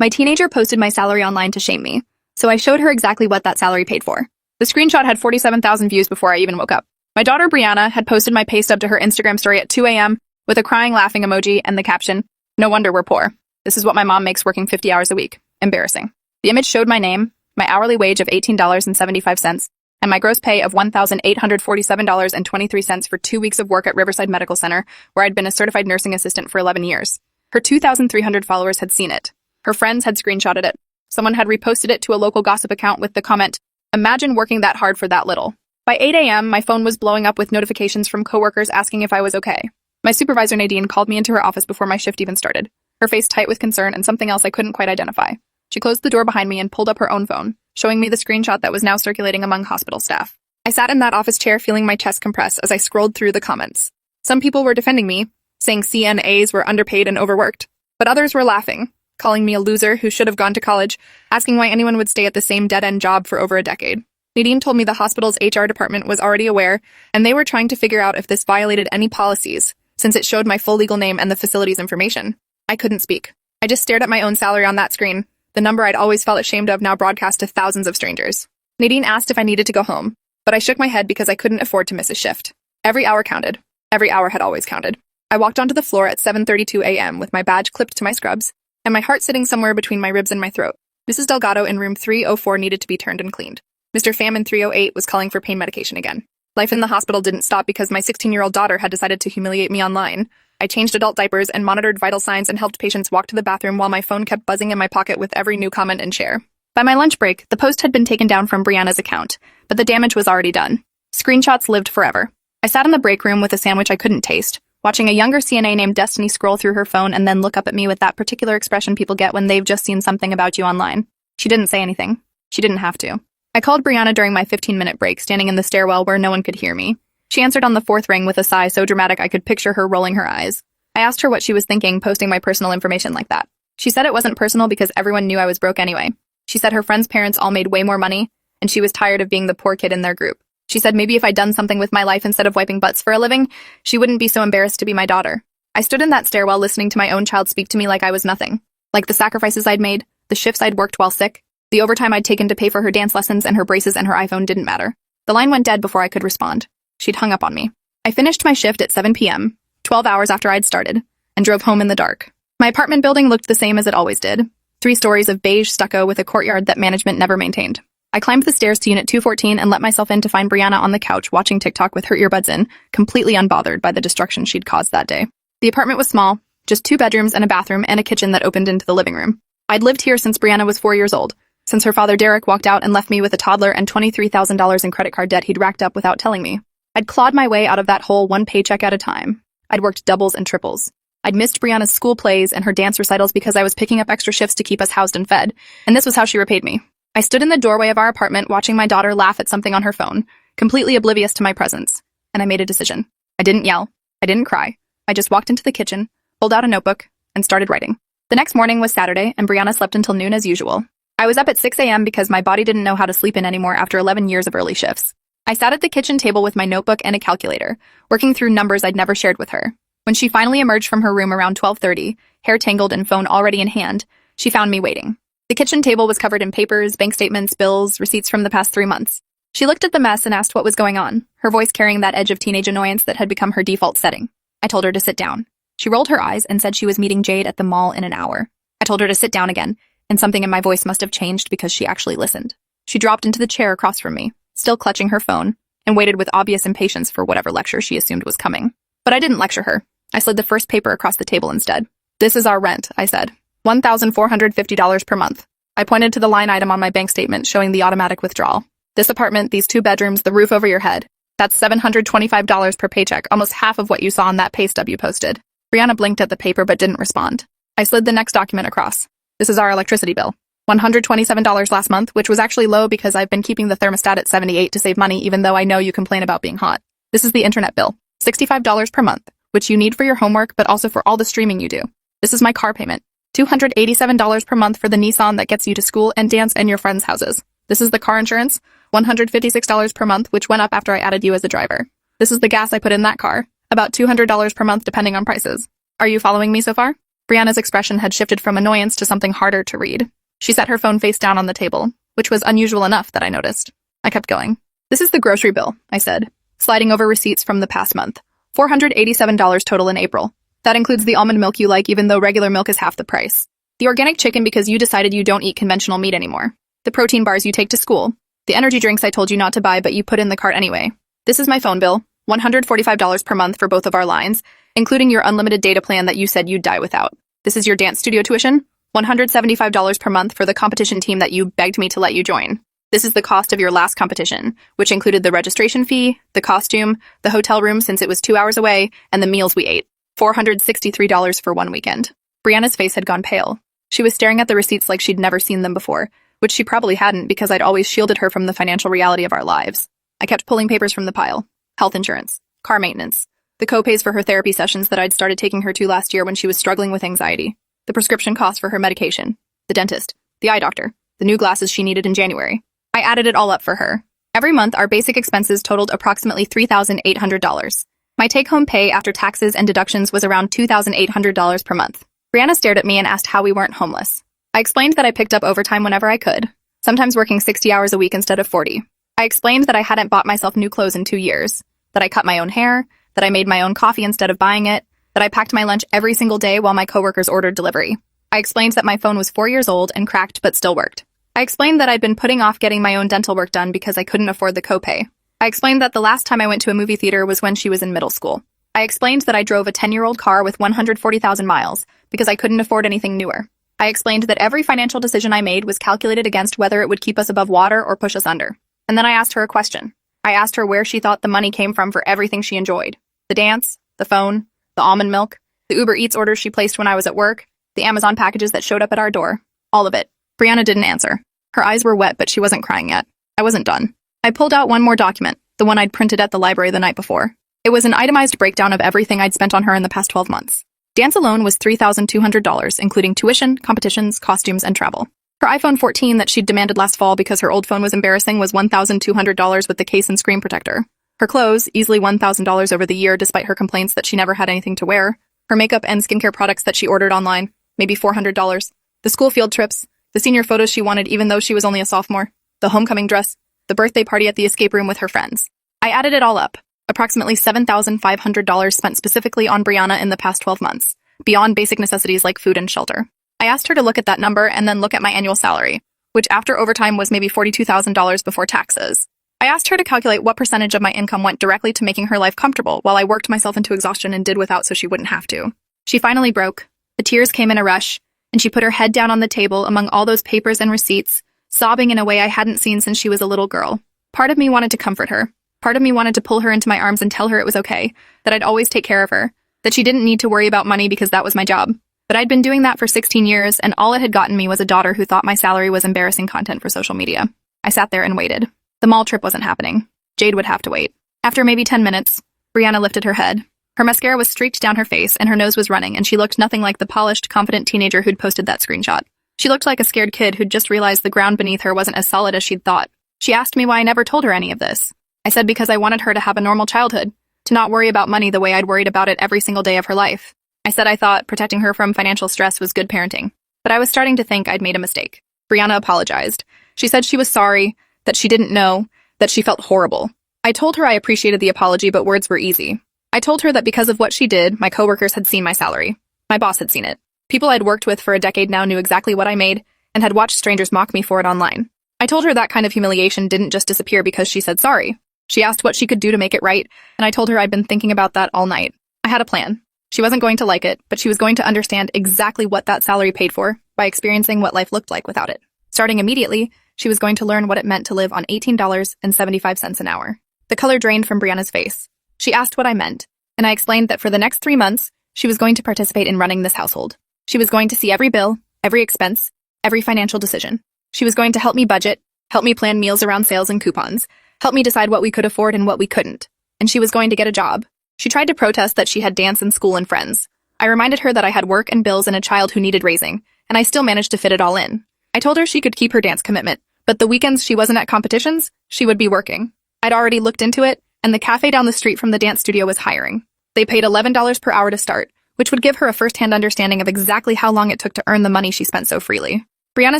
My teenager posted my salary online to shame me, so I showed her exactly what that salary paid for. The screenshot had 47,000 views before I even woke up. My daughter Brianna had posted my pay stub to her Instagram story at 2 a.m. with a crying laughing emoji and the caption, "No wonder we're poor. This is what my mom makes working 50 hours a week. Embarrassing." The image showed my name, my hourly wage of $18.75, and my gross pay of $1,847.23 for 2 weeks of work at Riverside Medical Center, where I'd been a certified nursing assistant for 11 years. Her 2,300 followers had seen it. Her friends had screenshotted it. Someone had reposted it to a local gossip account with the comment, "Imagine working that hard for that little." By 8 a.m., my phone was blowing up with notifications from coworkers asking if I was okay. My supervisor Nadine called me into her office before my shift even started, her face tight with concern and something else I couldn't quite identify. She closed the door behind me and pulled up her own phone, showing me the screenshot that was now circulating among hospital staff. I sat in that office chair feeling my chest compress as I scrolled through the comments. Some people were defending me, saying CNAs were underpaid and overworked, but others were laughing, calling me a loser who should have gone to college, asking why anyone would stay at the same dead-end job for over a decade. Nadine told me the hospital's HR department was already aware, and they were trying to figure out if this violated any policies, since it showed my full legal name and the facility's information. I couldn't speak. I just stared at my own salary on that screen, the number I'd always felt ashamed of now broadcast to thousands of strangers. Nadine asked if I needed to go home, but I shook my head because I couldn't afford to miss a shift. Every hour counted. Every hour had always counted. I walked onto the floor at 7:32 a.m. with my badge clipped to my scrubs, and my heart sitting somewhere between my ribs and my throat. Mrs. Delgado in room 304 needed to be turned and cleaned. Mr. Pham in 308 was calling for pain medication again. Life in the hospital didn't stop because my 16-year-old daughter had decided to humiliate me online. I changed adult diapers and monitored vital signs and helped patients walk to the bathroom while my phone kept buzzing in my pocket with every new comment and share. By my lunch break, the post had been taken down from Brianna's account, but the damage was already done. Screenshots lived forever. I sat in the break room with a sandwich I couldn't taste, watching a younger CNA named Destiny scroll through her phone and then look up at me with that particular expression people get when they've just seen something about you online. She didn't say anything. She didn't have to. I called Brianna during my 15-minute break, standing in the stairwell where no one could hear me. She answered on the fourth ring with a sigh so dramatic I could picture her rolling her eyes. I asked her what she was thinking posting my personal information like that. She said it wasn't personal because everyone knew I was broke anyway. She said her friends' parents all made way more money, and she was tired of being the poor kid in their group. She said maybe if I'd done something with my life instead of wiping butts for a living, she wouldn't be so embarrassed to be my daughter. I stood in that stairwell listening to my own child speak to me like I was nothing. Like the sacrifices I'd made, the shifts I'd worked while sick, the overtime I'd taken to pay for her dance lessons and her braces and her iPhone didn't matter. The line went dead before I could respond. She'd hung up on me. I finished my shift at 7 p.m., 12 hours after I'd started, and drove home in the dark. My apartment building looked the same as it always did. 3 stories of beige stucco with a courtyard that management never maintained. I climbed the stairs to Unit 214 and let myself in to find Brianna on the couch watching TikTok with her earbuds in, completely unbothered by the destruction she'd caused that day. The apartment was small, just 2 bedrooms and a bathroom and a kitchen that opened into the living room. I'd lived here since Brianna was 4 years old, since her father Derek walked out and left me with a toddler and $23,000 in credit card debt he'd racked up without telling me. I'd clawed my way out of that hole one paycheck at a time. I'd worked doubles and triples. I'd missed Brianna's school plays and her dance recitals because I was picking up extra shifts to keep us housed and fed, and this was how she repaid me. I stood in the doorway of our apartment watching my daughter laugh at something on her phone, completely oblivious to my presence, and I made a decision. I didn't yell. I didn't cry. I just walked into the kitchen, pulled out a notebook, and started writing. The next morning was Saturday, and Brianna slept until noon as usual. I was up at 6 a.m. because my body didn't know how to sleep in anymore after 11 years of early shifts. I sat at the kitchen table with my notebook and a calculator, working through numbers I'd never shared with her. When she finally emerged from her room around 12:30, hair tangled and phone already in hand, she found me waiting. The kitchen table was covered in papers, bank statements, bills, receipts from the past 3 months. She looked at the mess and asked what was going on, her voice carrying that edge of teenage annoyance that had become her default setting. I told her to sit down. She rolled her eyes and said she was meeting Jade at the mall in an hour. I told her to sit down again, and something in my voice must have changed because she actually listened. She dropped into the chair across from me, still clutching her phone, and waited with obvious impatience for whatever lecture she assumed was coming. But I didn't lecture her. I slid the first paper across the table instead. "This is our rent," I said. $1,450 per month. I pointed to the line item on my bank statement showing the automatic withdrawal. "This apartment, these 2 bedrooms, the roof over your head. That's $725 per paycheck, almost half of what you saw on that pay stub you posted." Brianna blinked at the paper but didn't respond. I slid the next document across. "This is our electricity bill. $127 last month, which was actually low because I've been keeping the thermostat at 78 to save money even though I know you complain about being hot. This is the internet bill. $65 per month, which you need for your homework but also for all the streaming you do. This is my car payment. $287 per month for the Nissan that gets you to school and dance in your friends' houses. This is the car insurance, $156 per month, which went up after I added you as a driver. This is the gas I put in that car, about $200 per month depending on prices. Are you following me so far?" Brianna's expression had shifted from annoyance to something harder to read. She set her phone face down on the table, which was unusual enough that I noticed. I kept going. "This is the grocery bill," I said, sliding over receipts from the past month. $487 total in April. That includes the almond milk you like, even though regular milk is half the price. The organic chicken because you decided you don't eat conventional meat anymore. The protein bars you take to school. The energy drinks I told you not to buy but you put in the cart anyway. This is my phone bill, $145 per month for both of our lines, including your unlimited data plan that you said you'd die without. This is your dance studio tuition, $175 per month for the competition team that you begged me to let you join. This is the cost of your last competition, which included the registration fee, the costume, the hotel room since it was 2 hours away, and the meals we ate. $463 for one weekend. Brianna's face had gone pale. She was staring at the receipts like she'd never seen them before, which she probably hadn't because I'd always shielded her from the financial reality of our lives. I kept pulling papers from the pile. Health insurance, car maintenance, the co-pays for her therapy sessions that I'd started taking her to last year when she was struggling with anxiety, the prescription costs for her medication, the dentist, the eye doctor, the new glasses she needed in January. I added it all up for her. Every month, our basic expenses totaled approximately $3,800. My take-home pay after taxes and deductions was around $2,800 per month. Brianna stared at me and asked how we weren't homeless. I explained that I picked up overtime whenever I could, sometimes working 60 hours a week instead of 40. I explained that I hadn't bought myself new clothes in 2 years, that I cut my own hair, that I made my own coffee instead of buying it, that I packed my lunch every single day while my coworkers ordered delivery. I explained that my phone was 4 years old and cracked but still worked. I explained that I'd been putting off getting my own dental work done because I couldn't afford the copay. I explained that the last time I went to a movie theater was when she was in middle school. I explained that I drove a 10-year-old car with 140,000 miles because I couldn't afford anything newer. I explained that every financial decision I made was calculated against whether it would keep us above water or push us under. And then I asked her a question. I asked her where she thought the money came from for everything she enjoyed. The dance, the phone, the almond milk, the Uber Eats orders she placed when I was at work, the Amazon packages that showed up at our door. All of it. Brianna didn't answer. Her eyes were wet, but she wasn't crying yet. I wasn't done. I pulled out one more document, the one I'd printed at the library the night before. It was an itemized breakdown of everything I'd spent on her in the past 12 months. Dance alone was $3,200, including tuition, competitions, costumes, and travel. Her iPhone 14 that she'd demanded last fall because her old phone was embarrassing was $1,200 with the case and screen protector. Her clothes, easily $1,000 over the year despite her complaints that she never had anything to wear. Her makeup and skincare products that she ordered online, maybe $400. The school field trips, the senior photos she wanted even though she was only a sophomore, the homecoming dress, the birthday party at the escape room with her friends. I added it all up. Approximately $7,500 spent specifically on Brianna in the past 12 months, beyond basic necessities like food and shelter. I asked her to look at that number and then look at my annual salary, which after overtime was maybe $42,000 before taxes. I asked her to calculate what percentage of my income went directly to making her life comfortable while I worked myself into exhaustion and did without so she wouldn't have to. She finally broke. The tears came in a rush, and she put her head down on the table among all those papers and receipts, sobbing in a way I hadn't seen since she was a little girl. Part of me wanted to comfort her. Part of me wanted to pull her into my arms and tell her it was okay, that I'd always take care of her, that she didn't need to worry about money because that was my job. But I'd been doing that for 16 years, and all it had gotten me was a daughter who thought my salary was embarrassing content for social media. I sat there and waited. The mall trip wasn't happening. Jade would have to wait. After maybe 10 minutes, Brianna lifted her head. Her mascara was streaked down her face, and her nose was running, and she looked nothing like the polished, confident teenager who'd posted that screenshot. She looked like a scared kid who'd just realized the ground beneath her wasn't as solid as she'd thought. She asked me why I never told her any of this. I said because I wanted her to have a normal childhood, to not worry about money the way I'd worried about it every single day of her life. I said I thought protecting her from financial stress was good parenting, but I was starting to think I'd made a mistake. Brianna apologized. She said she was sorry, that she didn't know, that she felt horrible. I told her I appreciated the apology, but words were easy. I told her that because of what she did, my coworkers had seen my salary. My boss had seen it. People I'd worked with for a decade now knew exactly what I made and had watched strangers mock me for it online. I told her that kind of humiliation didn't just disappear because she said sorry. She asked what she could do to make it right, and I told her I'd been thinking about that all night. I had a plan. She wasn't going to like it, but she was going to understand exactly what that salary paid for by experiencing what life looked like without it. Starting immediately, she was going to learn what it meant to live on $18.75 an hour. The color drained from Brianna's face. She asked what I meant, and I explained that for the next 3 months, she was going to participate in running this household. She was going to see every bill, every expense, every financial decision. She was going to help me budget, help me plan meals around sales and coupons, help me decide what we could afford and what we couldn't. And she was going to get a job. She tried to protest that she had dance and school and friends. I reminded her that I had work and bills and a child who needed raising, and I still managed to fit it all in. I told her she could keep her dance commitment, but the weekends she wasn't at competitions, she would be working. I'd already looked into it, and the cafe down the street from the dance studio was hiring. They paid $11 per hour to start, which would give her a first-hand understanding of exactly how long it took to earn the money she spent so freely. Brianna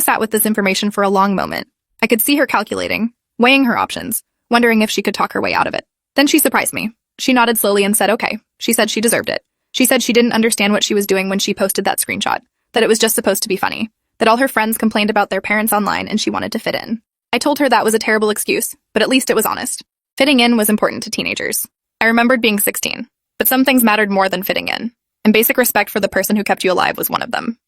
sat with this information for a long moment. I could see her calculating, weighing her options, wondering if she could talk her way out of it. Then she surprised me. She nodded slowly and said okay. She said she deserved it. She said she didn't understand what she was doing when she posted that screenshot, that it was just supposed to be funny, that all her friends complained about their parents online and she wanted to fit in. I told her that was a terrible excuse, but at least it was honest. Fitting in was important to teenagers. I remembered being 16, but some things mattered more than fitting in, and basic respect for the person who kept you alive was one of them.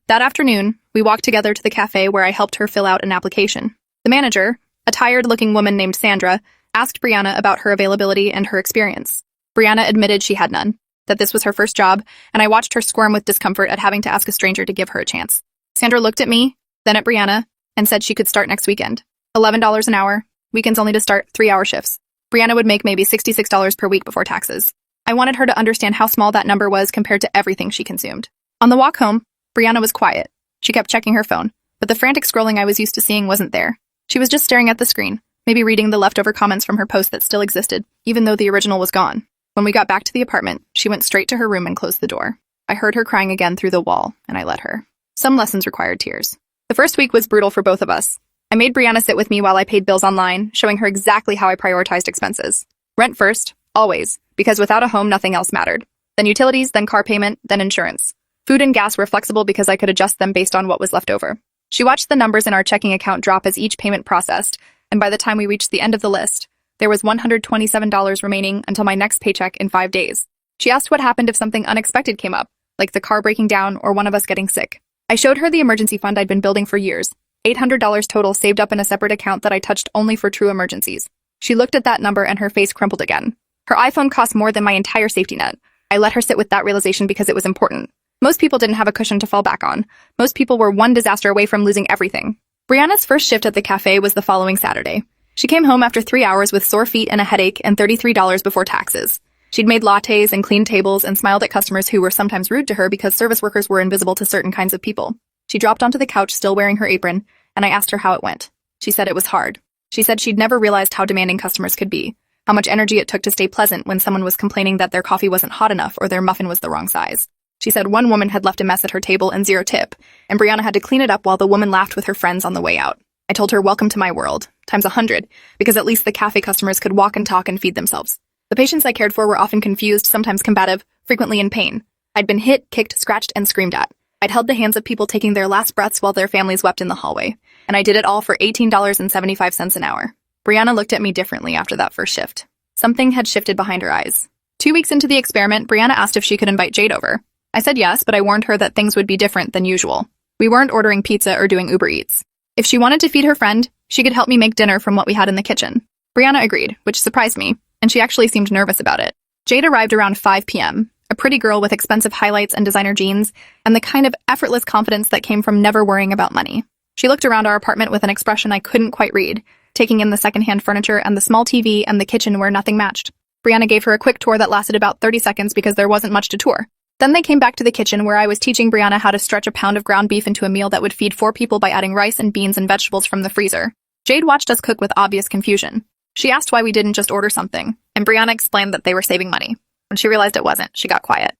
That afternoon, we walked together to the cafe where I helped her fill out an application. The manager, a tired-looking woman named Sandra, asked Brianna about her availability and her experience. Brianna admitted she had none, that this was her first job, and I watched her squirm with discomfort at having to ask a stranger to give her a chance. Sandra looked at me, then at Brianna, and said she could start next weekend. $11 an hour, weekends only to start, 3-hour shifts. Brianna would make maybe $66 per week before taxes. I wanted her to understand how small that number was compared to everything she consumed. On the walk home, Brianna was quiet. She kept checking her phone, but the frantic scrolling I was used to seeing wasn't there. She was just staring at the screen, maybe reading the leftover comments from her post that still existed, even though the original was gone. When we got back to the apartment, she went straight to her room and closed the door. I heard her crying again through the wall, and I let her. Some lessons required tears. The first week was brutal for both of us. I made Brianna sit with me while I paid bills online, showing her exactly how I prioritized expenses. Rent first, always, because without a home, nothing else mattered. Then utilities, then car payment, then insurance. Food and gas were flexible because I could adjust them based on what was left over. She watched the numbers in our checking account drop as each payment processed, and by the time we reached the end of the list, there was $127 remaining until my next paycheck in 5 days. She asked what happened if something unexpected came up, like the car breaking down or one of us getting sick. I showed her the emergency fund I'd been building for years, $800 total saved up in a separate account that I touched only for true emergencies. She looked at that number and her face crumpled again. Her iPhone cost more than my entire safety net. I let her sit with that realization because it was important. Most people didn't have a cushion to fall back on. Most people were one disaster away from losing everything. Brianna's first shift at the cafe was the following Saturday. She came home after 3 hours with sore feet and a headache and $33 before taxes. She'd made lattes and cleaned tables and smiled at customers who were sometimes rude to her because service workers were invisible to certain kinds of people. She dropped onto the couch still wearing her apron, and I asked her how it went. She said it was hard. She said she'd never realized how demanding customers could be, how much energy it took to stay pleasant when someone was complaining that their coffee wasn't hot enough or their muffin was the wrong size. She said one woman had left a mess at her table and 0 tip, and Brianna had to clean it up while the woman laughed with her friends on the way out. I told her welcome to my world, times 100, because at least the cafe customers could walk and talk and feed themselves. The patients I cared for were often confused, sometimes combative, frequently in pain. I'd been hit, kicked, scratched, and screamed at. I'd held the hands of people taking their last breaths while their families wept in the hallway, and I did it all for $18.75 an hour. Brianna looked at me differently after that first shift. Something had shifted behind her eyes. 2 weeks into the experiment, Brianna asked if she could invite Jade over. I said yes, but I warned her that things would be different than usual. We weren't ordering pizza or doing Uber Eats. If she wanted to feed her friend, she could help me make dinner from what we had in the kitchen. Brianna agreed, which surprised me, and she actually seemed nervous about it. Jade arrived around 5 p.m., a pretty girl with expensive highlights and designer jeans, and the kind of effortless confidence that came from never worrying about money. She looked around our apartment with an expression I couldn't quite read, taking in the secondhand furniture and the small TV and the kitchen where nothing matched. Brianna gave her a quick tour that lasted about 30 seconds because there wasn't much to tour. Then they came back to the kitchen where I was teaching Brianna how to stretch a pound of ground beef into a meal that would feed 4 people by adding rice and beans and vegetables from the freezer. Jade watched us cook with obvious confusion. She asked why we didn't just order something, and Brianna explained that they were saving money. When she realized it wasn't, she got quiet.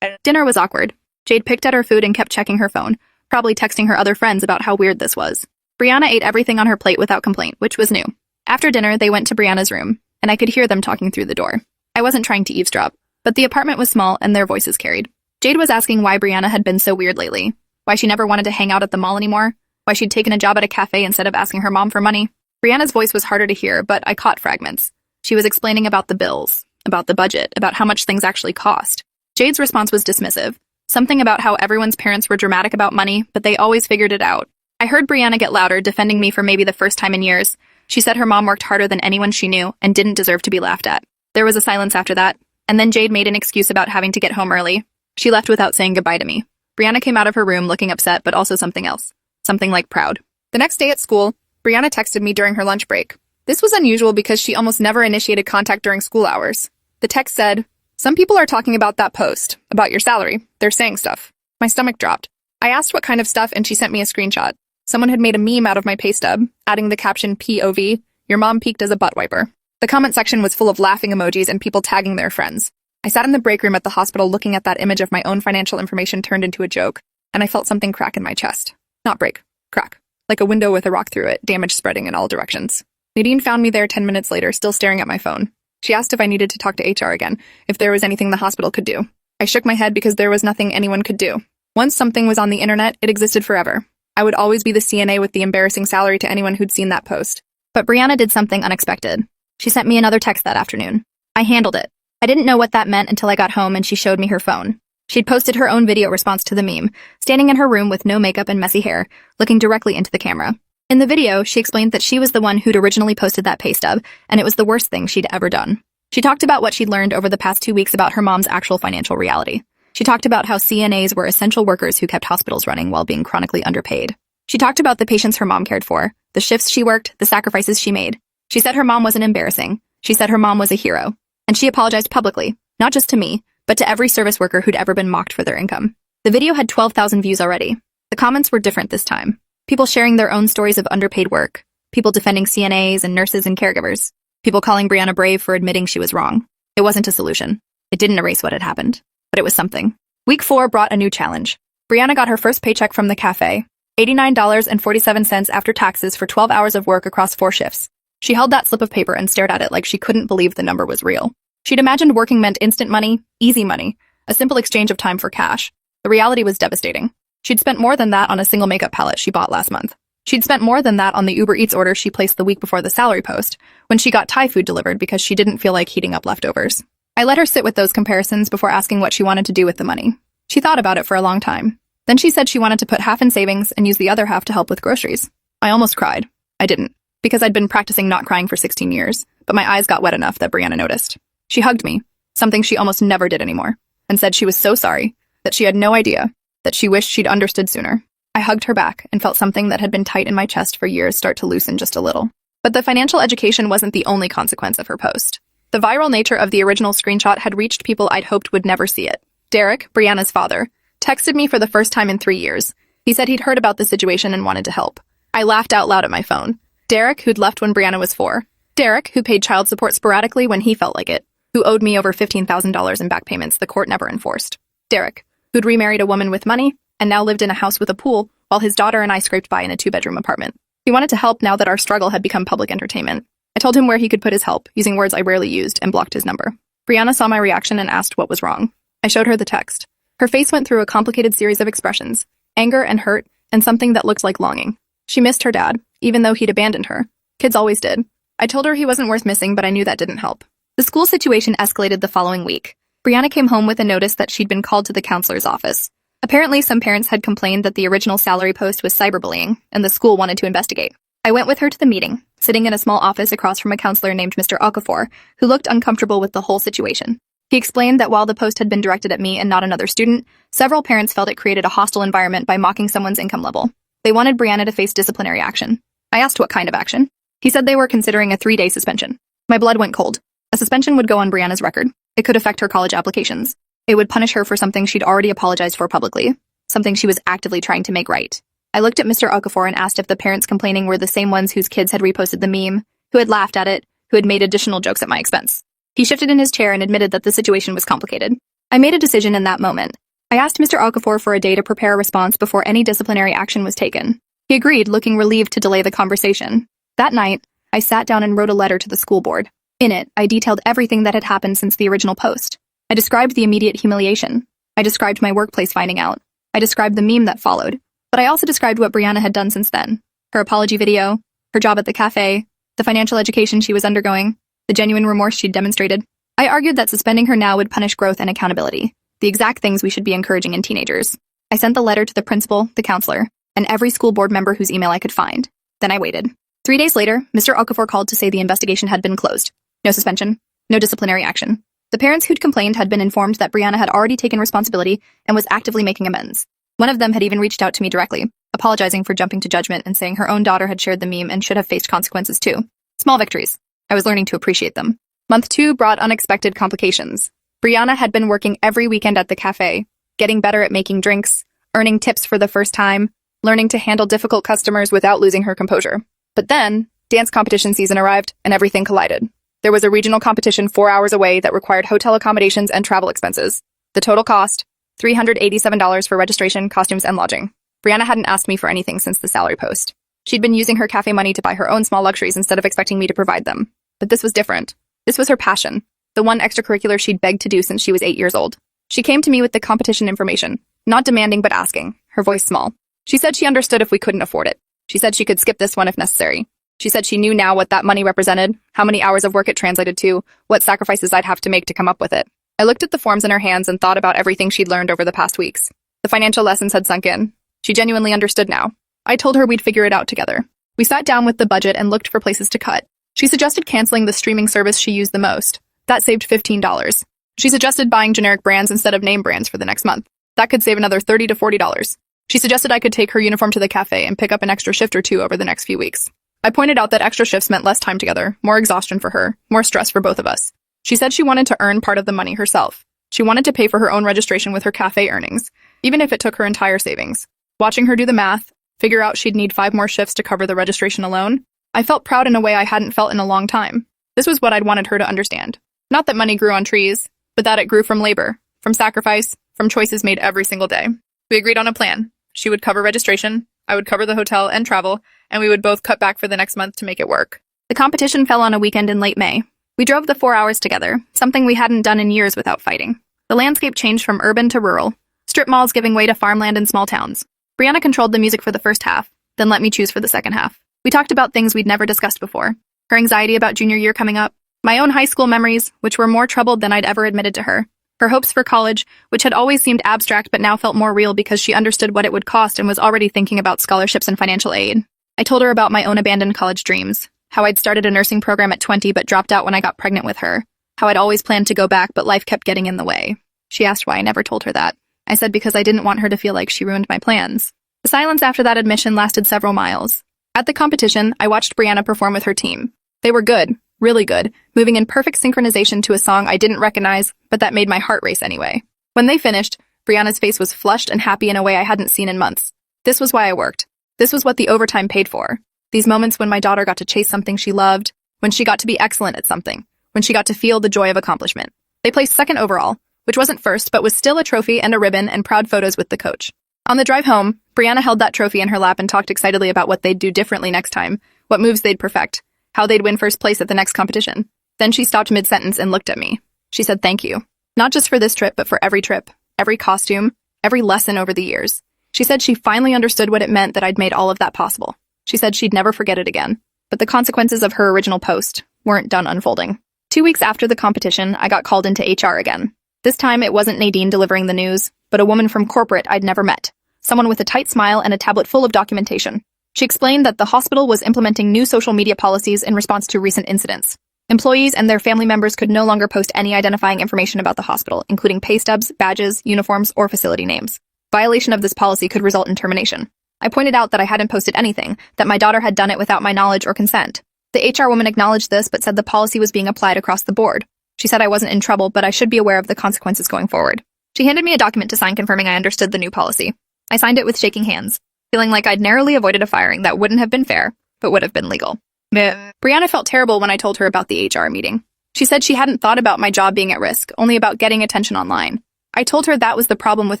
Dinner was awkward. Jade picked at her food and kept checking her phone, probably texting her other friends about how weird this was. Brianna ate everything on her plate without complaint, which was new. After dinner, they went to Brianna's room, and I could hear them talking through the door. I wasn't trying to eavesdrop, but the apartment was small and their voices carried. Jade was asking why Brianna had been so weird lately, why she never wanted to hang out at the mall anymore, why she'd taken a job at a cafe instead of asking her mom for money. Brianna's voice was harder to hear, but I caught fragments. She was explaining about the bills, about the budget, about how much things actually cost. Jade's response was dismissive, something about how everyone's parents were dramatic about money, but they always figured it out. I heard Brianna get louder, defending me for maybe the first time in years. She said her mom worked harder than anyone she knew and didn't deserve to be laughed at. There was a silence after that, and then Jade made an excuse about having to get home early. She left without saying goodbye to me. Brianna came out of her room looking upset, but also something else. Something like proud. The next day at school, Brianna texted me during her lunch break. This was unusual because she almost never initiated contact during school hours. The text said, "Some people are talking about that post, about your salary. They're saying stuff." My stomach dropped. I asked what kind of stuff, and she sent me a screenshot. Someone had made a meme out of my pay stub, adding the caption POV, "Your mom peaked as a butt wiper." The comment section was full of laughing emojis and people tagging their friends. I sat in the break room at the hospital looking at that image of my own financial information turned into a joke, and I felt something crack in my chest. Not break, crack. Like a window with a rock through it, damage spreading in all directions. Nadine found me there 10 minutes later, still staring at my phone. She asked if I needed to talk to HR again, if there was anything the hospital could do. I shook my head because there was nothing anyone could do. Once something was on the internet, it existed forever. I would always be the CNA with the embarrassing salary to anyone who'd seen that post. But Brianna did something unexpected. She sent me another text that afternoon. I handled it. I didn't know what that meant until I got home and she showed me her phone. She'd posted her own video response to the meme, standing in her room with no makeup and messy hair, looking directly into the camera. In the video, she explained that she was the one who'd originally posted that pay stub, and it was the worst thing she'd ever done. She talked about what she'd learned over the past 2 weeks about her mom's actual financial reality. She talked about how CNAs were essential workers who kept hospitals running while being chronically underpaid. She talked about the patients her mom cared for, the shifts she worked, the sacrifices she made. She said her mom wasn't embarrassing. She said her mom was a hero. And she apologized publicly, not just to me, but to every service worker who'd ever been mocked for their income. The video had 12,000 views already. The comments were different this time. People sharing their own stories of underpaid work. People defending CNAs and nurses and caregivers. People calling Brianna brave for admitting she was wrong. It wasn't a solution. It didn't erase what had happened. But it was something. Week 4 brought a new challenge. Brianna got her first paycheck from the cafe. $89.47 after taxes for 12 hours of work across 4 shifts. She held that slip of paper and stared at it like she couldn't believe the number was real. She'd imagined working meant instant money, easy money, a simple exchange of time for cash. The reality was devastating. She'd spent more than that on a single makeup palette she bought last month. She'd spent more than that on the Uber Eats order she placed the week before the salary post, when she got Thai food delivered because she didn't feel like heating up leftovers. I let her sit with those comparisons before asking what she wanted to do with the money. She thought about it for a long time. Then she said she wanted to put half in savings and use the other half to help with groceries. I almost cried. I didn't, because I'd been practicing not crying for 16 years, but my eyes got wet enough that Brianna noticed. She hugged me, something she almost never did anymore, and said she was so sorry, that she had no idea, that she wished she'd understood sooner. I hugged her back and felt something that had been tight in my chest for years start to loosen just a little. But the financial education wasn't the only consequence of her post. The viral nature of the original screenshot had reached people I'd hoped would never see it. Derek, Brianna's father, texted me for the first time in 3 years. He said he'd heard about the situation and wanted to help. I laughed out loud at my phone. Derek, who'd left when Brianna was 4. Derek, who paid child support sporadically when he felt like it. Who owed me over $15,000 in back payments the court never enforced. Derek, who'd remarried a woman with money and now lived in a house with a pool while his daughter and I scraped by in a 2-bedroom apartment. He wanted to help now that our struggle had become public entertainment. I told him where he could put his help, using words I rarely used, and blocked his number. Brianna saw my reaction and asked what was wrong. I showed her the text. Her face went through a complicated series of expressions, anger and hurt, and something that looked like longing. She missed her dad, even though he'd abandoned her. Kids always did. I told her he wasn't worth missing, but I knew that didn't help. The school situation escalated the following week. Brianna came home with a notice that she'd been called to the counselor's office. Apparently, some parents had complained that the original salary post was cyberbullying, and the school wanted to investigate. I went with her to the meeting, sitting in a small office across from a counselor named Mr. Okafor, who looked uncomfortable with the whole situation. He explained that while the post had been directed at me and not another student, several parents felt it created a hostile environment by mocking someone's income level. They wanted Brianna to face disciplinary action. I asked what kind of action. He said they were considering a 3-day suspension. My blood went cold. A suspension would go on Brianna's record. It could affect her college applications. It would punish her for something she'd already apologized for publicly, something she was actively trying to make right. I looked at Mr. Okafor and asked if the parents complaining were the same ones whose kids had reposted the meme, who had laughed at it, who had made additional jokes at my expense. He shifted in his chair and admitted that the situation was complicated. I made a decision in that moment. I asked Mr. Okafor for a day to prepare a response before any disciplinary action was taken. He agreed, looking relieved to delay the conversation. That night, I sat down and wrote a letter to the school board. In it, I detailed everything that had happened since the original post. I described the immediate humiliation. I described my workplace finding out. I described the meme that followed. But I also described what Brianna had done since then. Her apology video, her job at the cafe, the financial education she was undergoing, the genuine remorse she'd demonstrated. I argued that suspending her now would punish growth and accountability, the exact things we should be encouraging in teenagers. I sent the letter to the principal, the counselor, and every school board member whose email I could find. Then I waited. 3 days later, Mr. Okafor called to say the investigation had been closed. No suspension, no disciplinary action. The parents who'd complained had been informed that Brianna had already taken responsibility and was actively making amends. One of them had even reached out to me directly, apologizing for jumping to judgment and saying her own daughter had shared the meme and should have faced consequences too. Small victories. I was learning to appreciate them. Month 2 brought unexpected complications. Brianna had been working every weekend at the cafe, getting better at making drinks, earning tips for the first time, learning to handle difficult customers without losing her composure. But then, dance competition season arrived and everything collided. There was a regional competition 4 hours away that required hotel accommodations and travel expenses. The total cost, $387 for registration, costumes, and lodging. Brianna hadn't asked me for anything since the salary post. She'd been using her cafe money to buy her own small luxuries instead of expecting me to provide them. But this was different. This was her passion, the one extracurricular she'd begged to do since she was 8 years old. She came to me with the competition information, not demanding but asking, her voice small. She said she understood if we couldn't afford it. She said she could skip this one if necessary. She said she knew now what that money represented, how many hours of work it translated to, what sacrifices I'd have to make to come up with it. I looked at the forms in her hands and thought about everything she'd learned over the past weeks. The financial lessons had sunk in. She genuinely understood now. I told her we'd figure it out together. We sat down with the budget and looked for places to cut. She suggested canceling the streaming service she used the most. That saved $15. She suggested buying generic brands instead of name brands for the next month. That could save another $30 to $40. She suggested I could take her uniform to the cafe and pick up an extra shift or two over the next few weeks. I pointed out that extra shifts meant less time together, more exhaustion for her, more stress for both of us. She said she wanted to earn part of the money herself. She wanted to pay for her own registration with her cafe earnings, even if it took her entire savings. Watching her do the math, figure out she'd need 5 more shifts to cover the registration alone, I felt proud in a way I hadn't felt in a long time. This was what I'd wanted her to understand. Not that money grew on trees, but that it grew from labor, from sacrifice, from choices made every single day. We agreed on a plan. She would cover registration, I would cover the hotel and travel, and we would both cut back for the next month to make it work. The competition fell on a weekend in late May. We drove the 4 hours together, something we hadn't done in years without fighting. The landscape changed from urban to rural, strip malls giving way to farmland and small towns. Brianna controlled the music for the first half, then let me choose for the second half. We talked about things we'd never discussed before. Her anxiety about junior year coming up, my own high school memories, which were more troubled than I'd ever admitted to her, her hopes for college, which had always seemed abstract but now felt more real because she understood what it would cost and was already thinking about scholarships and financial aid. I told her about my own abandoned college dreams, how I'd started a nursing program at 20 but dropped out when I got pregnant with her, how I'd always planned to go back but life kept getting in the way. She asked why I never told her that. I said because I didn't want her to feel like she ruined my plans. The silence after that admission lasted several miles. At the competition, I watched Brianna perform with her team. They were good, really good, moving in perfect synchronization to a song I didn't recognize, but that made my heart race anyway. When they finished, Brianna's face was flushed and happy in a way I hadn't seen in months. This was why I worked. This was what the overtime paid for. These moments when my daughter got to chase something she loved, when she got to be excellent at something, when she got to feel the joy of accomplishment. They placed second overall, which wasn't first but was still a trophy and a ribbon and proud photos with the coach. On the drive home, Brianna held that trophy in her lap and talked excitedly about what they'd do differently next time, what moves they'd perfect, how they'd win first place at the next competition. Then she stopped mid-sentence and looked at me. She said thank you. Not just for this trip, but for every trip, every costume, every lesson over the years. She said she finally understood what it meant that I'd made all of that possible. She said she'd never forget it again. But the consequences of her original post weren't done unfolding. 2 weeks after the competition, I got called into HR again. This time, it wasn't Nadine delivering the news, but a woman from corporate I'd never met. Someone with a tight smile and a tablet full of documentation. She explained that the hospital was implementing new social media policies in response to recent incidents. Employees and their family members could no longer post any identifying information about the hospital, including pay stubs, badges, uniforms, or facility names. Violation of this policy could result in termination. I pointed out that I hadn't posted anything, that my daughter had done it without my knowledge or consent. The HR woman acknowledged this but said the policy was being applied across the board. She said I wasn't in trouble, but I should be aware of the consequences going forward. She handed me a document to sign confirming I understood the new policy. I signed it with shaking hands, feeling like I'd narrowly avoided a firing that wouldn't have been fair, but would have been legal. Brianna felt terrible when I told her about the HR meeting. She said she hadn't thought about my job being at risk, only about getting attention online. I told her that was the problem with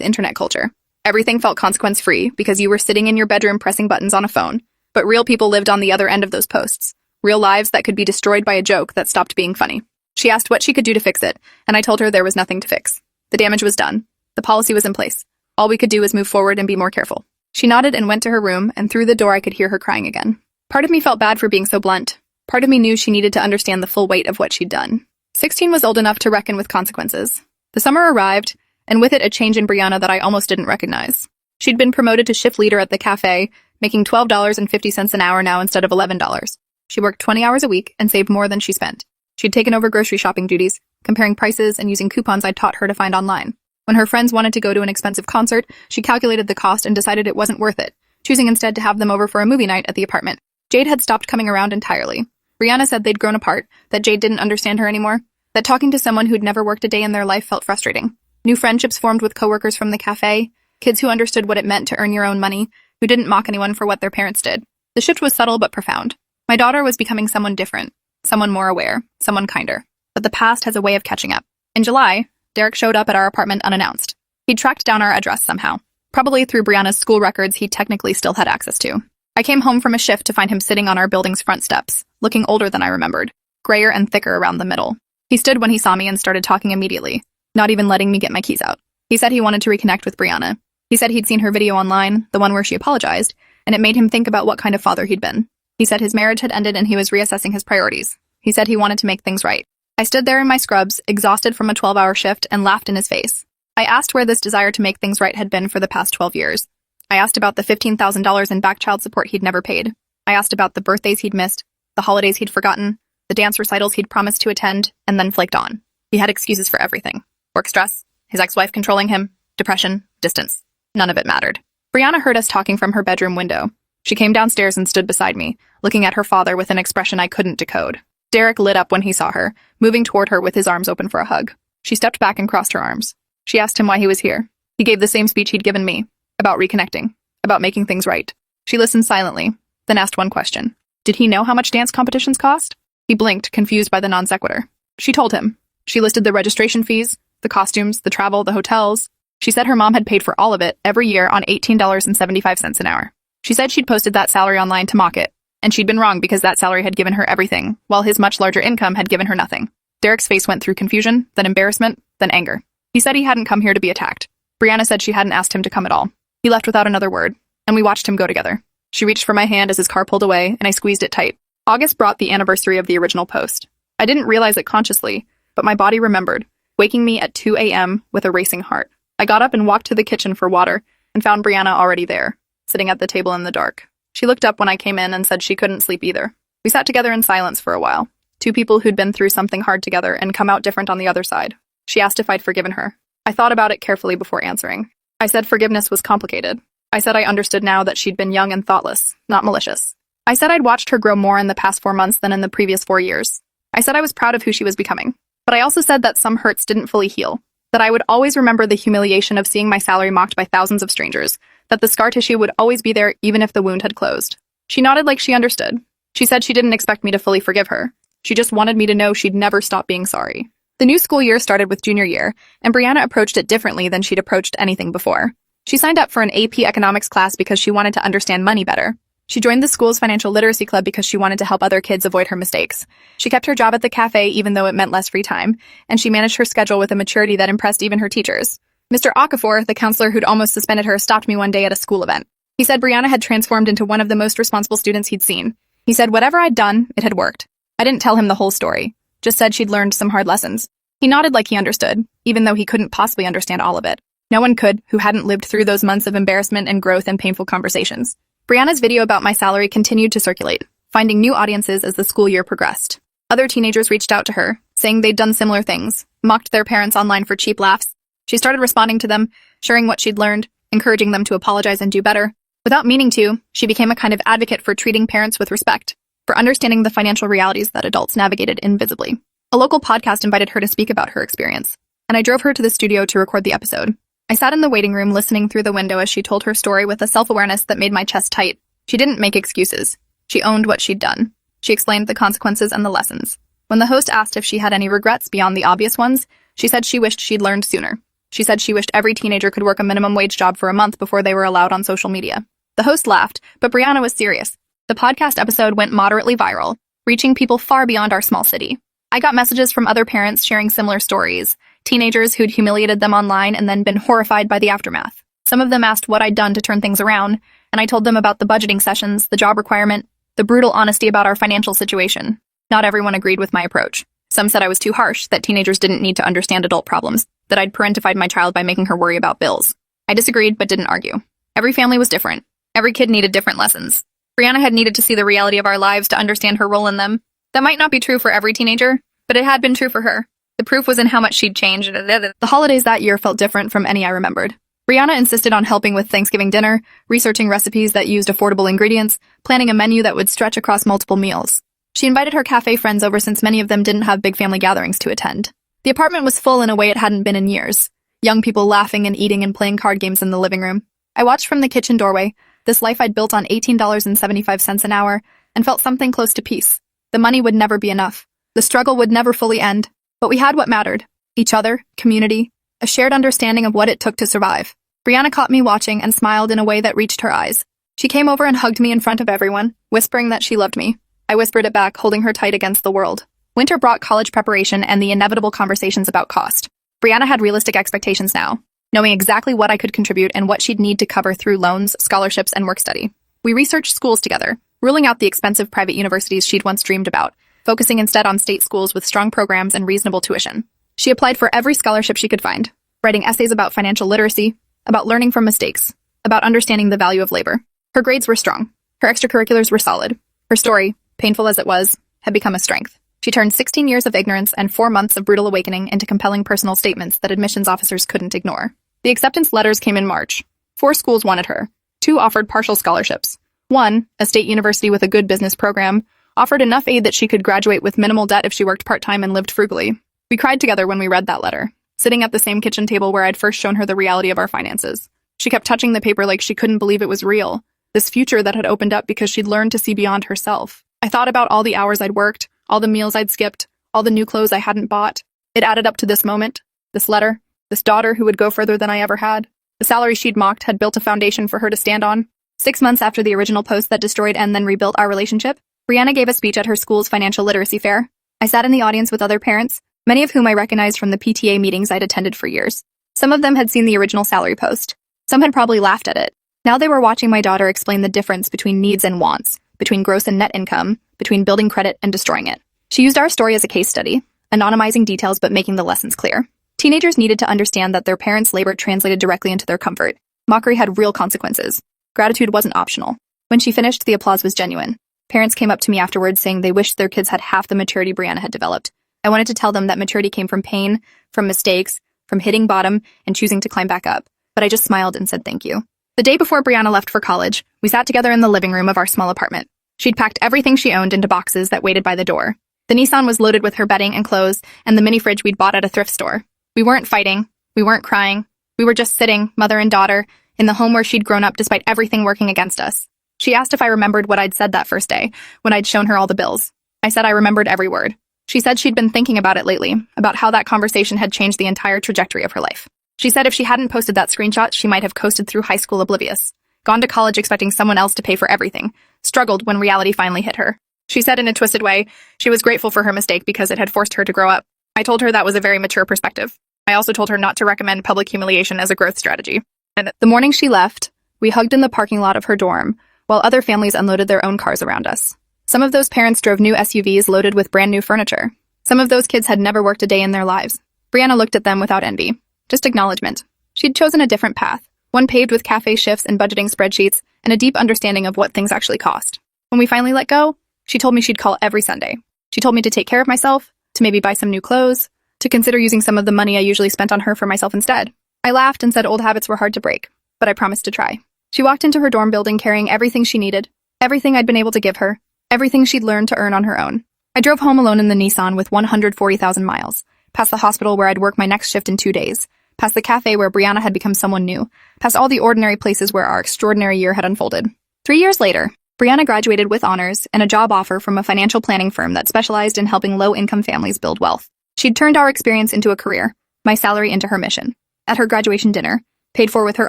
internet culture. Everything felt consequence-free because you were sitting in your bedroom pressing buttons on a phone, but real people lived on the other end of those posts. Real lives that could be destroyed by a joke that stopped being funny. She asked what she could do to fix it, and I told her there was nothing to fix. The damage was done. The policy was in place. All we could do was move forward and be more careful. She nodded and went to her room, and through the door I could hear her crying again. Part of me felt bad for being so blunt. Part of me knew she needed to understand the full weight of what she'd done. 16 was old enough to reckon with consequences. The summer arrived, and with it a change in Brianna that I almost didn't recognize. She'd been promoted to shift leader at the cafe, making $12.50 an hour now instead of $11. She worked 20 hours a week and saved more than she spent. She'd taken over grocery shopping duties, comparing prices and using coupons I'd taught her to find online. When her friends wanted to go to an expensive concert, she calculated the cost and decided it wasn't worth it, choosing instead to have them over for a movie night at the apartment. Jade had stopped coming around entirely. Brianna said they'd grown apart, that Jade didn't understand her anymore, that talking to someone who'd never worked a day in their life felt frustrating. New friendships formed with coworkers from the cafe, kids who understood what it meant to earn your own money, who didn't mock anyone for what their parents did. The shift was subtle but profound. My daughter was becoming someone different, someone more aware, someone kinder. But the past has a way of catching up. In July, Derek showed up at our apartment unannounced. He'd tracked down our address somehow, probably through Brianna's school records he technically still had access to. I came home from a shift to find him sitting on our building's front steps, looking older than I remembered, grayer and thicker around the middle. He stood when he saw me and started talking immediately, not even letting me get my keys out. He said he wanted to reconnect with Brianna. He said he'd seen her video online, the one where she apologized, and it made him think about what kind of father he'd been. He said his marriage had ended and he was reassessing his priorities. He said he wanted to make things right. I stood there in my scrubs, exhausted from a 12-hour shift, and laughed in his face. I asked where this desire to make things right had been for the past 12 years. I asked about the $15,000 in back child support he'd never paid. I asked about the birthdays he'd missed, the holidays he'd forgotten, the dance recitals he'd promised to attend, and then flaked on. He had excuses for everything. Work stress, his ex-wife controlling him, depression, distance. None of it mattered. Brianna heard us talking from her bedroom window. She came downstairs and stood beside me, looking at her father with an expression I couldn't decode. Derek lit up when he saw her, moving toward her with his arms open for a hug. She stepped back and crossed her arms. She asked him why he was here. He gave the same speech he'd given me, about reconnecting, about making things right. She listened silently, then asked one question. Did he know how much dance competitions cost? He blinked, confused by the non sequitur. She told him. She listed the registration fees, the costumes, the travel, the hotels. She said her mom had paid for all of it every year on $18.75 an hour. She said she'd posted that salary online to mock it, and she'd been wrong because that salary had given her everything, while his much larger income had given her nothing. Derek's face went through confusion, then embarrassment, then anger. He said he hadn't come here to be attacked. Brianna said she hadn't asked him to come at all. He left without another word, and we watched him go together. She reached for my hand as his car pulled away, and I squeezed it tight. August brought the anniversary of the original post. I didn't realize it consciously, but my body remembered, waking me at 2 a.m. with a racing heart. I got up and walked to the kitchen for water, and found Brianna already there, sitting at the table in the dark. She looked up when I came in and said she couldn't sleep either. We sat together in silence for a while, two people who'd been through something hard together and come out different on the other side. She asked if I'd forgiven her. I thought about it carefully before answering. I said forgiveness was complicated. I said I understood now that she'd been young and thoughtless, not malicious. I said I'd watched her grow more in the past 4 months than in the previous 4 years. I said I was proud of who she was becoming. But I also said that some hurts didn't fully heal, that I would always remember the humiliation of seeing my salary mocked by thousands of strangers, that the scar tissue would always be there even if the wound had closed. She nodded like she understood. She said she didn't expect me to fully forgive her. She just wanted me to know she'd never stop being sorry. The new school year started with junior year, and Brianna approached it differently than she'd approached anything before. She signed up for an AP economics class because she wanted to understand money better. She joined the school's financial literacy club because she wanted to help other kids avoid her mistakes. She kept her job at the cafe even though it meant less free time, and she managed her schedule with a maturity that impressed even her teachers. Mr. Okafor, the counselor who'd almost suspended her, stopped me one day at a school event. He said Brianna had transformed into one of the most responsible students he'd seen. He said whatever I'd done, it had worked. I didn't tell him the whole story, just said she'd learned some hard lessons. He nodded like he understood, even though he couldn't possibly understand all of it. No one could who hadn't lived through those months of embarrassment and growth and painful conversations. Brianna's video about my salary continued to circulate, finding new audiences as the school year progressed. Other teenagers reached out to her, saying they'd done similar things, mocked their parents online for cheap laughs. She started responding to them, sharing what she'd learned, encouraging them to apologize and do better. Without meaning to, she became a kind of advocate for treating parents with respect, for understanding the financial realities that adults navigated invisibly. A local podcast invited her to speak about her experience, and I drove her to the studio to record the episode. I sat in the waiting room listening through the window as she told her story with a self-awareness that made my chest tight. She didn't make excuses. She owned what she'd done. She explained the consequences and the lessons. When the host asked if she had any regrets beyond the obvious ones, she said she wished she'd learned sooner. She said she wished every teenager could work a minimum wage job for a month before they were allowed on social media. The host laughed, but Brianna was serious. The podcast episode went moderately viral, reaching people far beyond our small city. I got messages from other parents sharing similar stories, teenagers who'd humiliated them online and then been horrified by the aftermath. Some of them asked what I'd done to turn things around, and I told them about the budgeting sessions, the job requirement, the brutal honesty about our financial situation. Not everyone agreed with my approach. Some said I was too harsh, that teenagers didn't need to understand adult problems, that I'd parentified my child by making her worry about bills. I disagreed, but didn't argue. Every family was different. Every kid needed different lessons. Brianna had needed to see the reality of our lives to understand her role in them. That might not be true for every teenager, but it had been true for her. The proof was in how much she'd changed. The holidays that year felt different from any I remembered. Brianna insisted on helping with Thanksgiving dinner, researching recipes that used affordable ingredients, planning a menu that would stretch across multiple meals. She invited her cafe friends over since many of them didn't have big family gatherings to attend. The apartment was full in a way it hadn't been in years. Young people laughing and eating and playing card games in the living room. I watched from the kitchen doorway, this life I'd built on $18.75 an hour, and felt something close to peace. The money would never be enough. The struggle would never fully end. But we had what mattered. Each other, community, a shared understanding of what it took to survive. Brianna caught me watching and smiled in a way that reached her eyes. She came over and hugged me in front of everyone, whispering that she loved me. I whispered it back, holding her tight against the world. Winter brought college preparation and the inevitable conversations about cost. Brianna had realistic expectations now, knowing exactly what I could contribute and what she'd need to cover through loans, scholarships, and work study. We researched schools together, ruling out the expensive private universities she'd once dreamed about, focusing instead on state schools with strong programs and reasonable tuition. She applied for every scholarship she could find, writing essays about financial literacy, about learning from mistakes, about understanding the value of labor. Her grades were strong. Her extracurriculars were solid. Her story, painful as it was, had become a strength. She turned 16 years of ignorance and 4 months of brutal awakening into compelling personal statements that admissions officers couldn't ignore. The acceptance letters came in March. 4 schools wanted her. 2 offered partial scholarships. 1, a state university with a good business program, offered enough aid that she could graduate with minimal debt if she worked part-time and lived frugally. We cried together when we read that letter, sitting at the same kitchen table where I'd first shown her the reality of our finances. She kept touching the paper like she couldn't believe it was real, this future that had opened up because she'd learned to see beyond herself. I thought about all the hours I'd worked, all the meals I'd skipped, all the new clothes I hadn't bought. It added up to this moment, this letter, this daughter who would go further than I ever had. The salary she'd mocked had built a foundation for her to stand on. 6 months after the original post that destroyed and then rebuilt our relationship, Brianna gave a speech at her school's financial literacy fair. I sat in the audience with other parents, many of whom I recognized from the PTA meetings I'd attended for years. Some of them had seen the original salary post. Some had probably laughed at it. Now they were watching my daughter explain the difference between needs and wants, between gross and net income, between building credit and destroying it. She used our story as a case study, anonymizing details but making the lessons clear. Teenagers needed to understand that their parents' labor translated directly into their comfort. Mockery had real consequences. Gratitude wasn't optional. When she finished, the applause was genuine. Parents came up to me afterwards saying they wished their kids had half the maturity Brianna had developed. I wanted to tell them that maturity came from pain, from mistakes, from hitting bottom and choosing to climb back up. But I just smiled and said thank you. The day before Brianna left for college, we sat together in the living room of our small apartment. She'd packed everything she owned into boxes that waited by the door. The Nissan was loaded with her bedding and clothes and the mini fridge we'd bought at a thrift store. We weren't fighting. We weren't crying. We were just sitting, mother and daughter, in the home where she'd grown up despite everything working against us. She asked if I remembered what I'd said that first day, when I'd shown her all the bills. I said I remembered every word. She said she'd been thinking about it lately, about how that conversation had changed the entire trajectory of her life. She said if she hadn't posted that screenshot, she might have coasted through high school oblivious, gone to college expecting someone else to pay for everything, struggled when reality finally hit her. She said in a twisted way, she was grateful for her mistake because it had forced her to grow up. I told her that was a very mature perspective. I also told her not to recommend public humiliation as a growth strategy. And the morning she left, we hugged in the parking lot of her dorm, while other families unloaded their own cars around us. Some of those parents drove new SUVs loaded with brand new furniture. Some of those kids had never worked a day in their lives. Brianna looked at them without envy, just acknowledgement. She'd chosen a different path, one paved with cafe shifts and budgeting spreadsheets and a deep understanding of what things actually cost. When we finally let go, she told me she'd call every Sunday. She told me to take care of myself, to maybe buy some new clothes, to consider using some of the money I usually spent on her for myself instead. I laughed and said old habits were hard to break, but I promised to try. She walked into her dorm building carrying everything she needed, everything I'd been able to give her, everything she'd learned to earn on her own. I drove home alone in the Nissan with 140,000 miles, past the hospital where I'd work my next shift in 2 days, past the cafe where Brianna had become someone new, past all the ordinary places where our extraordinary year had unfolded. 3 years later, Brianna graduated with honors and a job offer from a financial planning firm that specialized in helping low-income families build wealth. She'd turned our experience into a career, my salary into her mission. At her graduation dinner, paid for with her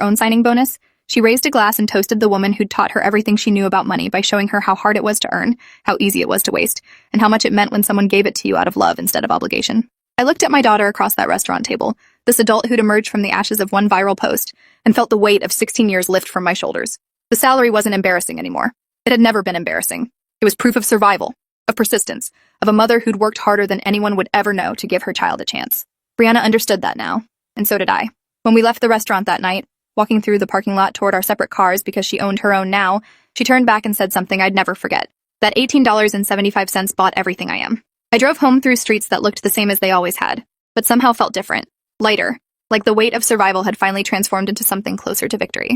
own signing bonus, she raised a glass and toasted the woman who'd taught her everything she knew about money by showing her how hard it was to earn, how easy it was to waste, and how much it meant when someone gave it to you out of love instead of obligation. I looked at my daughter across that restaurant table, this adult who'd emerged from the ashes of one viral post, and felt the weight of 16 years lift from my shoulders. The salary wasn't embarrassing anymore. It had never been embarrassing. It was proof of survival, of persistence, of a mother who'd worked harder than anyone would ever know to give her child a chance. Brianna understood that now, and so did I. When we left the restaurant that night, walking through the parking lot toward our separate cars because she owned her own now, she turned back and said something I'd never forget. That $18.75 bought everything I am. I drove home through streets that looked the same as they always had, but somehow felt different, lighter, like the weight of survival had finally transformed into something closer to victory.